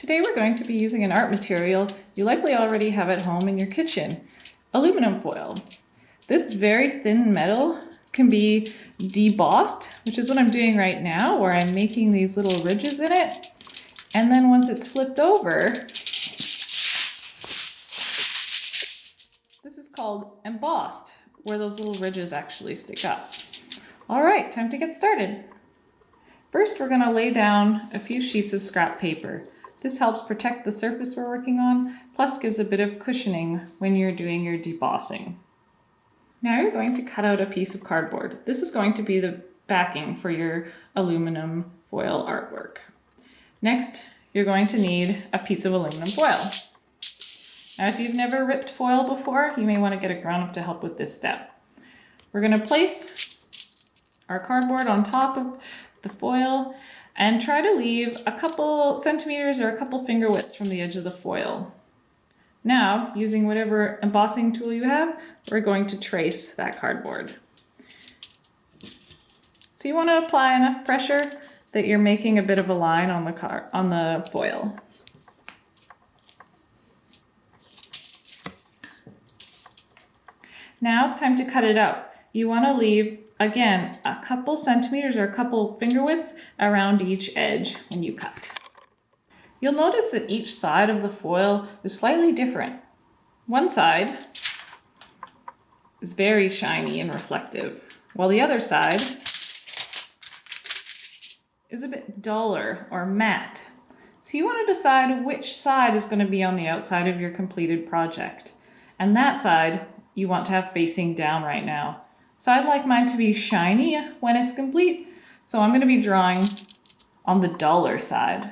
Today we're going to be using an art material you likely already have at home in your kitchen, aluminum foil. This very thin metal can be debossed, which is what I'm doing right now, where I'm making these little ridges in it. And then once it's flipped over, this is called embossed, where those little ridges actually stick up. All right, time to get started. First, we're going to lay down a few sheets of scrap paper. This helps protect the surface we're working on, plus gives a bit of cushioning when you're doing your debossing. Now you're going to cut out a piece of cardboard. This is going to be the backing for your aluminum foil artwork. Next, you're going to need a piece of aluminum foil. Now, if you've never ripped foil before, you may want to get a grown-up to help with this step. We're going to place our cardboard on top of the foil and try to leave a couple centimeters or a couple finger widths from the edge of the foil. Now, using whatever embossing tool you have, we're going to trace that cardboard. So you want to apply enough pressure that you're making a bit of a line on the foil. Now it's time to cut it out. You want to leave, again, a couple centimeters or a couple finger widths around each edge when you cut. You'll notice that each side of the foil is slightly different. One side is very shiny and reflective, while the other side is a bit duller or matte. So you want to decide which side is going to be on the outside of your completed project. And that side you want to have facing down right now. So I'd like mine to be shiny when it's complete. So I'm going to be drawing on the duller side.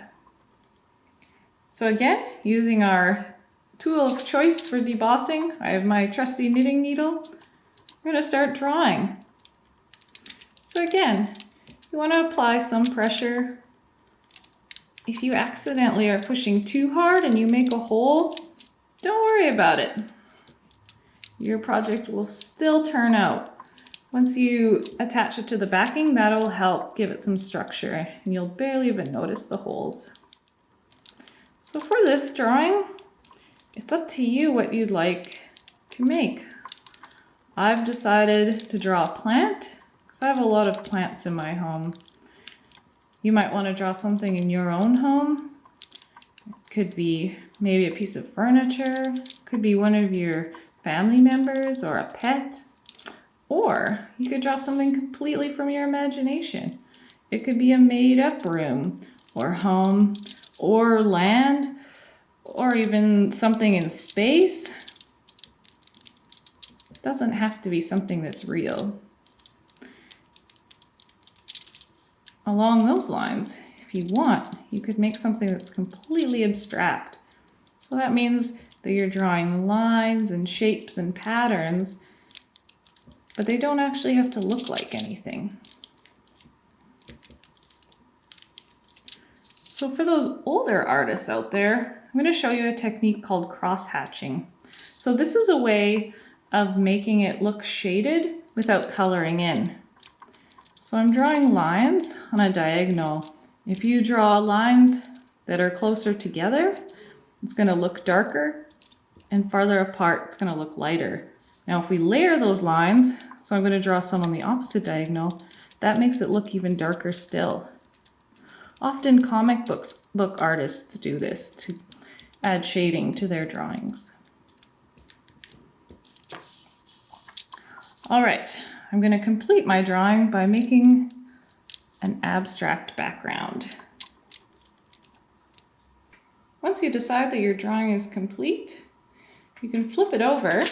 So again, using our tool of choice for debossing, I have my trusty knitting needle. I'm going to start drawing. So again, you want to apply some pressure. If you accidentally are pushing too hard and you make a hole, don't worry about it. Your project will still turn out. Once you attach it to the backing, that'll help give it some structure and you'll barely even notice the holes. So for this drawing, it's up to you what you'd like to make. I've decided to draw a plant because I have a lot of plants in my home. You might want to draw something in your own home. It could be maybe a piece of furniture, could be one of your family members or a pet. Or you could draw something completely from your imagination. It could be a made-up room or home or land or even something in space. It doesn't have to be something that's real. Along those lines, if you want, you could make something that's completely abstract. So that means that you're drawing lines and shapes and patterns, but they don't actually have to look like anything. So for those older artists out there, I'm going to show you a technique called cross-hatching. So this is a way of making it look shaded without coloring in. So I'm drawing lines on a diagonal. If you draw lines that are closer together, it's going to look darker, and farther apart, it's going to look lighter. Now, if we layer those lines, so I'm going to draw some on the opposite diagonal, that makes it look even darker still. Often comic book artists do this to add shading to their drawings. All right, I'm going to complete my drawing by making an abstract background. Once you decide that your drawing is complete, you can flip it over.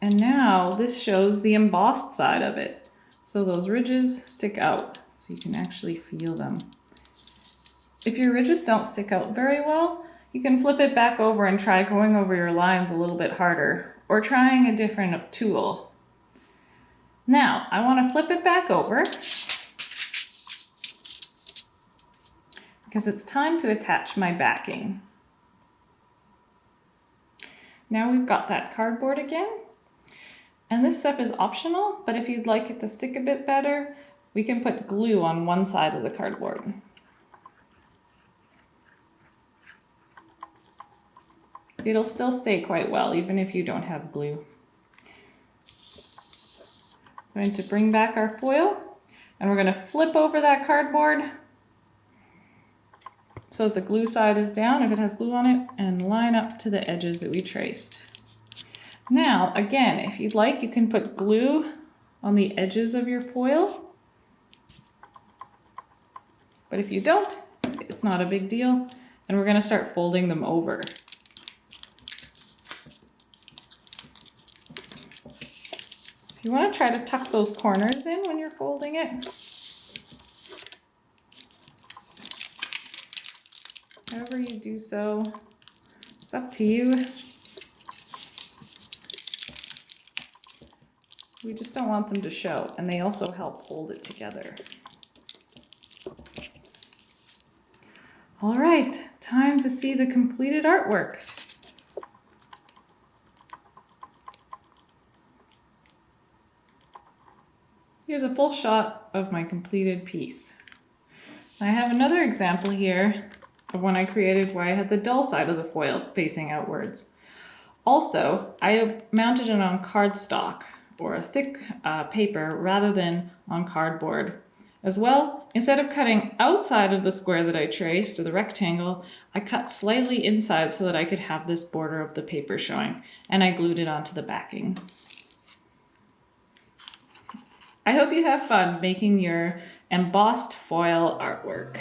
And now this shows the embossed side of it. So those ridges stick out so you can actually feel them. If your ridges don't stick out very well, you can flip it back over and try going over your lines a little bit harder or trying a different tool. Now I want to flip it back over because it's time to attach my backing. Now we've got that cardboard again. And this step is optional, but if you'd like it to stick a bit better, we can put glue on one side of the cardboard. It'll still stay quite well even if you don't have glue. I'm going to bring back our foil and we're going to flip over that cardboard so that the glue side is down if it has glue on it, and line up to the edges that we traced. Now, again, if you'd like, you can put glue on the edges of your foil. But if you don't, it's not a big deal. And we're going to start folding them over. So you want to try to tuck those corners in when you're folding it. However you do so, it's up to you. We just don't want them to show, and they also help hold it together. All right, time to see the completed artwork. Here's a full shot of my completed piece. I have another example here of one I created where I had the dull side of the foil facing outwards. Also, I mounted it on cardstock or a thick paper rather than on cardboard. As well, instead of cutting outside of the square that I traced, or the rectangle, I cut slightly inside so that I could have this border of the paper showing, and I glued it onto the backing. I hope you have fun making your embossed foil artwork.